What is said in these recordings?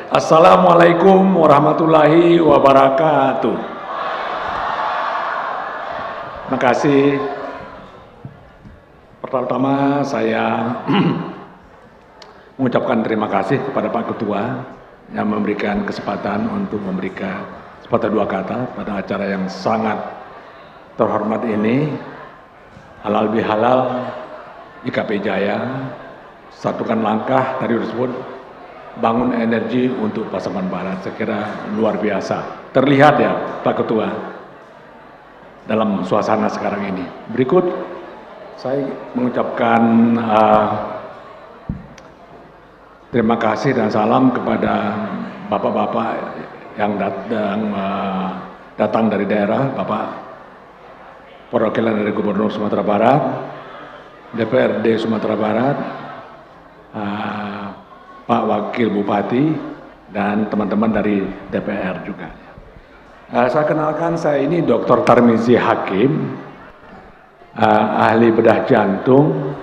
Assalamualaikum warahmatullahi wabarakatuh. Terima kasih. Pertama saya mengucapkan terima kasih kepada Pak Ketua yang memberikan kesempatan untuk memberikan sepatah dua kata pada acara yang sangat terhormat ini. Halal bihalal IKP Jaya, satukan langkah tadi disebut, bangun energi untuk Pasaman Barat. Saya kira luar biasa. Terlihat ya Pak Ketua dalam suasana sekarang ini. Berikut saya mengucapkan terima kasih dan salam kepada bapak-bapak yang datang dari daerah, Bapak perwakilan dari Gubernur Sumatera Barat, DPRD Sumatera Barat, Pak Wakil Bupati, dan teman-teman dari DPR juga. Saya kenalkan, saya ini Dr. Tarmizi Hakim, ahli bedah jantung,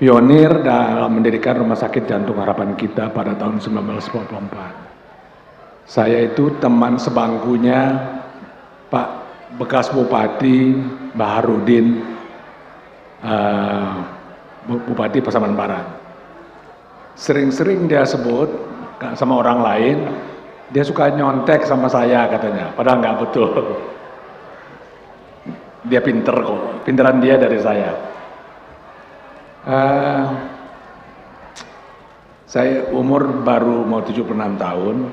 pionir dalam mendirikan Rumah Sakit Jantung Harapan Kita pada tahun 1994. Saya itu teman sebangkunya Pak bekas Bupati Baharudin, Bupati Pasaman Barat. Sering-sering dia sebut sama orang lain, dia suka nyontek sama saya katanya, padahal nggak betul. Dia pinter kok, pinteran dia dari saya. Saya umur baru mau 76 tahun,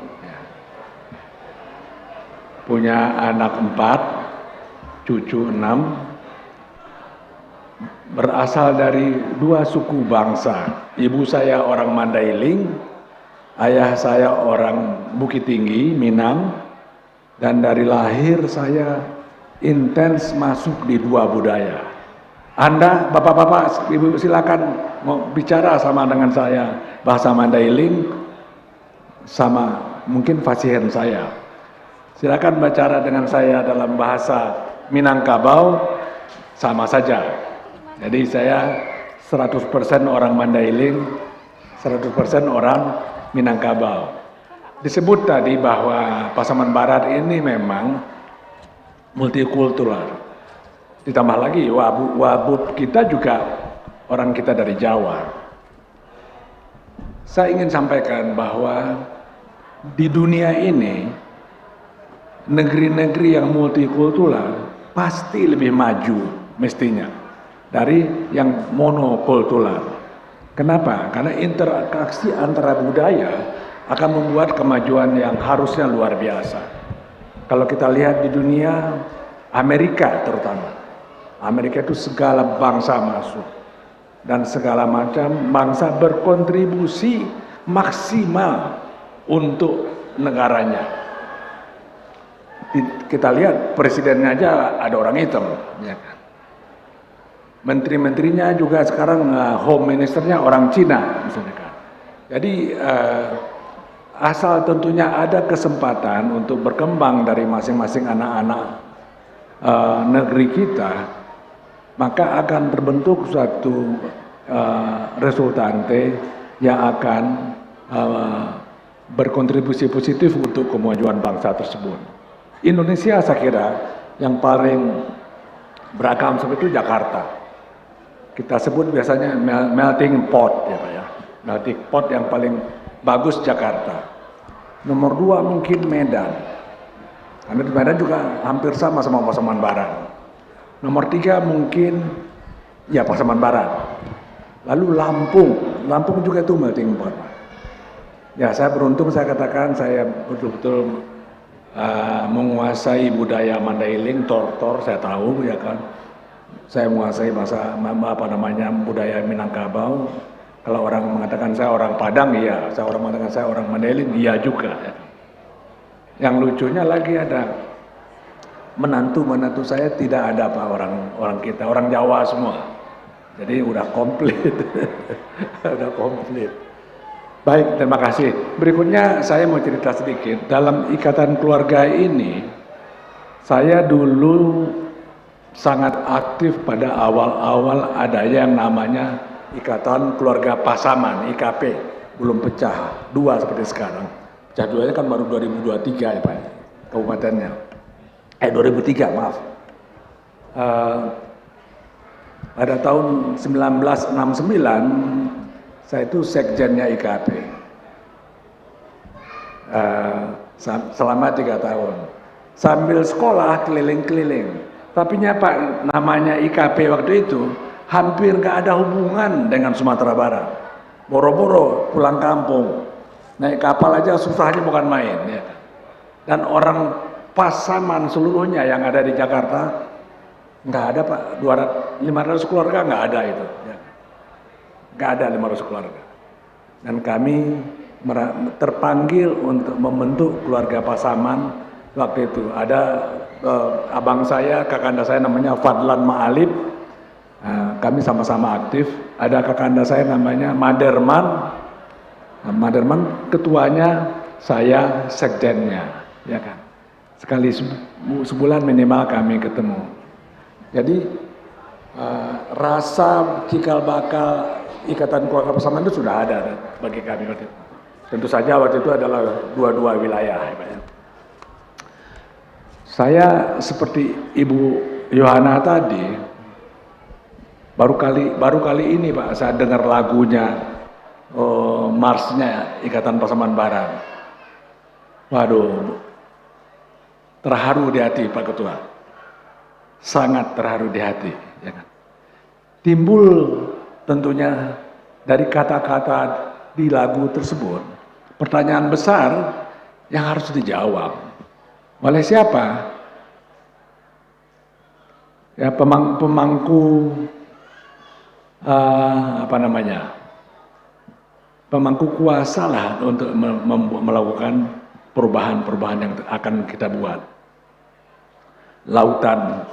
punya anak 4, cucu 6, berasal dari 2 suku bangsa. Ibu saya orang Mandailing, ayah saya orang Bukit Tinggi, Minang, dan dari lahir saya intens masuk di 2 budaya. Anda, bapak-bapak, ibu silakan mau bicara sama dengan saya, bahasa Mandailing, sama mungkin fasihan saya. Silakan bicara dengan saya dalam bahasa Minangkabau, sama saja. Jadi saya 100% orang Mandailing, 100% orang Minangkabau. Disebut tadi bahwa Pasaman Barat ini memang multikultural. Ditambah lagi wabub kita juga orang kita dari Jawa. Saya ingin sampaikan bahwa di dunia ini negeri-negeri yang multikultural pasti lebih maju mestinya dari yang monokultural. Kenapa? Karena interaksi antara budaya akan membuat kemajuan yang harusnya luar biasa. Kalau kita lihat di dunia, Amerika terutama, Amerika itu segala bangsa masuk dan segala macam bangsa berkontribusi maksimal untuk negaranya. Kita lihat presidennya aja ada orang hitam, ya kan? Menteri-menterinya juga sekarang home ministernya orang Cina, misalnya kan. Jadi asal tentunya ada kesempatan untuk berkembang dari masing-masing anak-anak negeri kita, maka akan terbentuk suatu resultante yang akan berkontribusi positif untuk kemajuan bangsa tersebut. Indonesia saya kira yang paling beragam seperti itu Jakarta. Kita sebut biasanya melting pot ya Pak ya. Melting pot yang paling bagus Jakarta. Nomor 2 mungkin Medan. Karena di Medan juga hampir sama Pasaman Barat. Nomor 3 mungkin ya Pasaman Barat. Lalu Lampung juga itu melting pot. Ya saya beruntung, saya katakan saya betul-betul menguasai budaya Mandailing, Tortor, saya tahu ya kan. Saya menguasai budaya Minangkabau. Kalau orang mengatakan saya orang Padang, iya. Saya orang mengatakan saya orang Mandailing, iya juga. Ya. Yang lucunya lagi ada menantu saya tidak ada Pak, orang kita, orang Jawa semua. Jadi udah komplit, udah komplit. Baik, terima kasih. Berikutnya saya mau cerita sedikit. Dalam ikatan keluarga ini, saya dulu sangat aktif pada awal-awal ada yang namanya Ikatan Keluarga Pasaman, IKP, belum pecah dua seperti sekarang. Pecah duanya kan baru 2023 ya Pak, kabupatennya. 2003 maaf. Pada tahun 1969 saya itu sekjennya IKP. Selama 3 tahun. Sambil sekolah keliling-keliling. Tapi Pak, namanya IKP waktu itu hampir nggak ada hubungan dengan Sumatera Barat. Boro-boro pulang kampung, naik kapal aja susahnya bukan main. Ya. Dan orang Pasaman seluruhnya yang ada di Jakarta nggak ada Pak, 500 keluarga nggak ada itu. Ya. Nggak ada 500 keluarga. Dan kami terpanggil untuk membentuk keluarga Pasaman waktu itu. Ada abang saya, kakanda saya namanya Fadlan Ma'alib. Kami sama-sama aktif. Ada kakanda saya namanya Maderman. Maderman ketuanya, saya sekjennya, ya kan. Sekali sebulan minimal kami ketemu. Jadi rasa cikal bakal Ikatan Keluarga Pasaman itu sudah ada bagi kami waktu itu. Tentu saja waktu itu adalah dua wilayah. Saya seperti Ibu Yohana tadi, baru kali ini Pak saya dengar lagunya, marsnya Ikatan Pasaman Barat. Waduh, terharu di hati Pak Ketua, sangat terharu di hati. Ya kan? Timbul tentunya dari kata-kata di lagu tersebut pertanyaan besar yang harus dijawab oleh siapa? Ya pemangku pemangku kuasa lah untuk melakukan perubahan-perubahan yang akan kita buat. Lautan,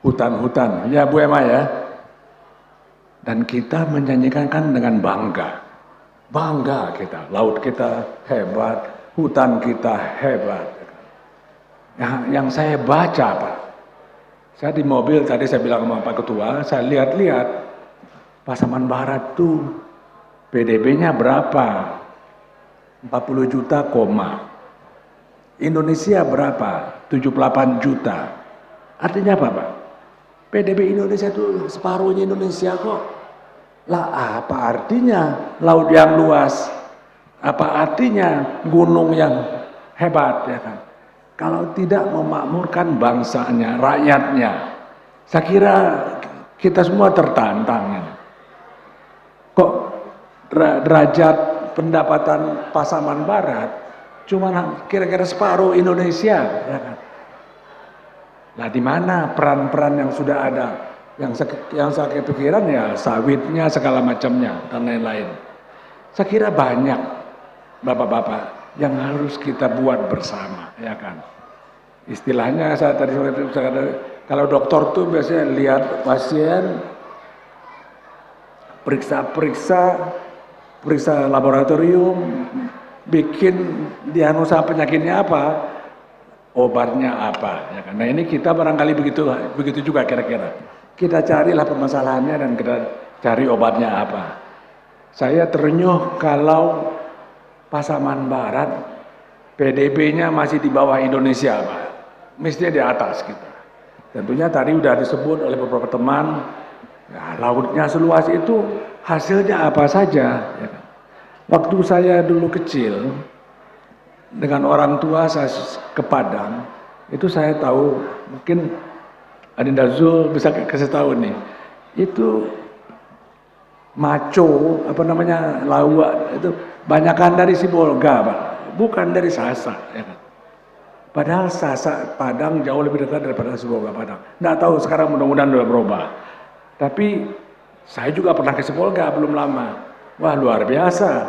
hutan-hutan, ya Bu Emma ya. Dan kita menyanyikan kan dengan bangga. Bangga kita, laut kita hebat, hutan kita hebat. Yang saya baca Pak, saya di mobil tadi saya bilang sama Pak Ketua, saya lihat-lihat Pasaman Barat tuh PDB-nya berapa? 40 juta, Indonesia berapa? 78 juta. Artinya apa Pak? PDB Indonesia itu separuhnya Indonesia kok. Lah apa artinya laut yang luas? Apa artinya gunung yang hebat ya kan? Kalau tidak memakmurkan bangsanya, rakyatnya, saya kira kita semua tertantang. Kok derajat pendapatan Pasaman Barat cuma kira-kira separuh Indonesia, ya kan? Nah, di mana peran-peran yang sudah ada, yang saya kepikiran ya sawitnya segala macamnya dan lain-lain. Saya kira banyak bapak-bapak yang harus kita buat bersama, ya kan? Istilahnya saya tadi kalau dokter tuh biasanya lihat pasien, periksa laboratorium, bikin diagnosa penyakitnya apa, obatnya apa, ya kan? Nah ini kita barangkali begitu juga kira-kira. Kita carilah permasalahannya dan kita cari obatnya apa. Saya terenyuh kalau Pasaman Barat PDB-nya masih di bawah Indonesia, Pak. Mestinya di atas kita. Tentunya tadi sudah disebut oleh beberapa teman, ya, lautnya seluas itu hasilnya apa saja. Ya. Waktu saya dulu kecil, dengan orang tua saya ke Padang, itu saya tahu, mungkin Adinda Zul bisa kasih tahu nih, itu maco, lawak, itu banyakan dari Sibolga, Pak, bukan dari Sasak. Ya kan? Padahal Sasak Padang jauh lebih dekat daripada Sibolga Padang. Nggak tahu sekarang mudah-mudahan sudah berubah. Tapi saya juga pernah ke Sibolga belum lama. Wah luar biasa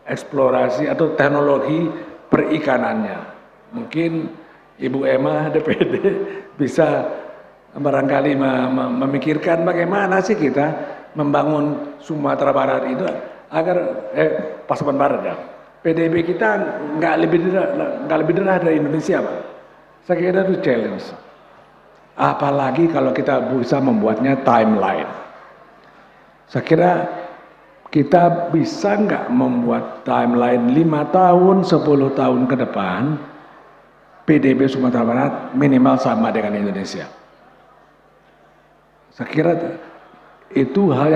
eksplorasi atau teknologi perikanannya. Mungkin Ibu Emma DPD bisa barangkali memikirkan bagaimana sih kita membangun Sumatera Barat itu agar Pasaman Barat ya. PDB kita nggak lebih rendah dari Indonesia, Pak. Saya kira itu challenge. Apalagi kalau kita bisa membuatnya timeline. Saya kira kita bisa nggak membuat timeline 5 tahun, 10 tahun ke depan, PDB Sumatera Barat minimal sama dengan Indonesia. Saya kira itu hal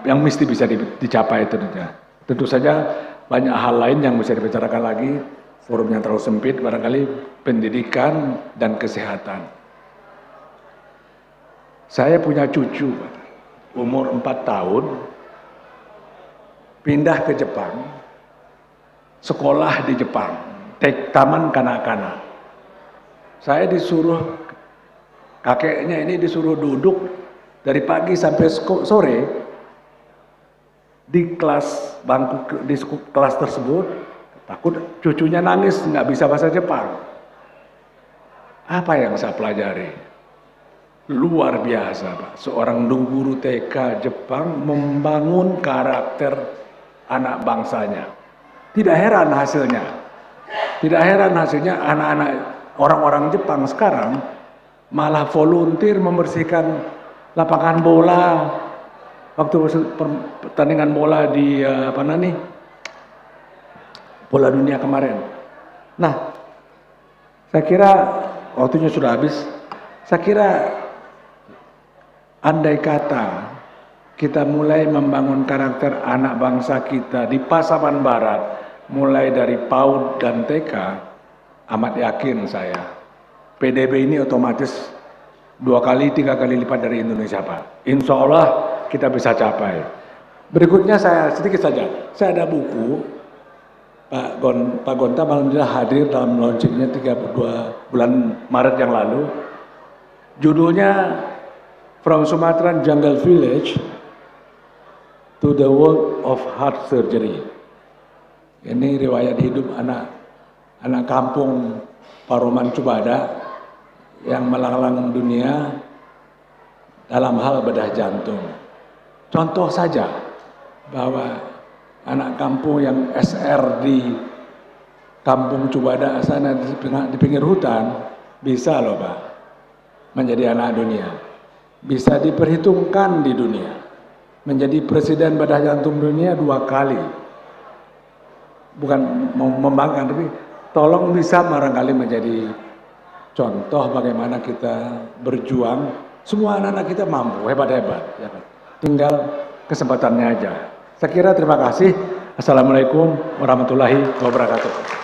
yang mesti bisa dicapai tentunya. Tentu saja banyak hal lain yang bisa dibicarakan lagi, forumnya terlalu sempit, barangkali pendidikan dan kesehatan. Saya punya cucu, umur 4 tahun, pindah ke Jepang, sekolah di Jepang, taman kanak-kanak. Saya disuruh, kakeknya ini disuruh duduk dari pagi sampai sore di kelas bangku di kelas tersebut, takut cucunya nangis nggak bisa bahasa Jepang. Apa yang saya pelajari? Luar biasa, Pak. Seorang guru TK Jepang membangun karakter anak bangsanya. Tidak heran hasilnya. Tidak heran hasilnya anak-anak orang-orang Jepang sekarang malah volunteer membersihkan lapangan bola waktu pertandingan bola di bola dunia kemarin. Nah, saya kira waktunya sudah habis. Saya kira andai kata kita mulai membangun karakter anak bangsa kita di Pasaman Barat, mulai dari PAUD dan TK, amat yakin saya, PDB ini otomatis 2 kali, 3 kali lipat dari Indonesia, Pak. Insya Allah kita bisa capai. Berikutnya saya sedikit saja, saya ada buku, Pak Gonta alhamdulillah hadir dalam launchingnya 32 bulan Maret yang lalu. Judulnya From Sumatran Jungle Village to the World of Heart Surgery. Ini riwayat hidup anak kampung Paroman Cubada yang melanglang dunia dalam hal bedah jantung. Contoh saja bahwa anak kampung yang SR di kampung Cubada sana di pinggir hutan bisa loh Pak menjadi anak dunia, bisa diperhitungkan di dunia, menjadi presiden bedah jantung dunia 2 kali. Bukan membanggakan, tapi tolong bisa barangkali menjadi contoh bagaimana kita berjuang. Semua anak-anak kita mampu, hebat-hebat. Ya kan? Tinggal kesempatannya aja. Saya kira terima kasih. Assalamualaikum warahmatullahi wabarakatuh.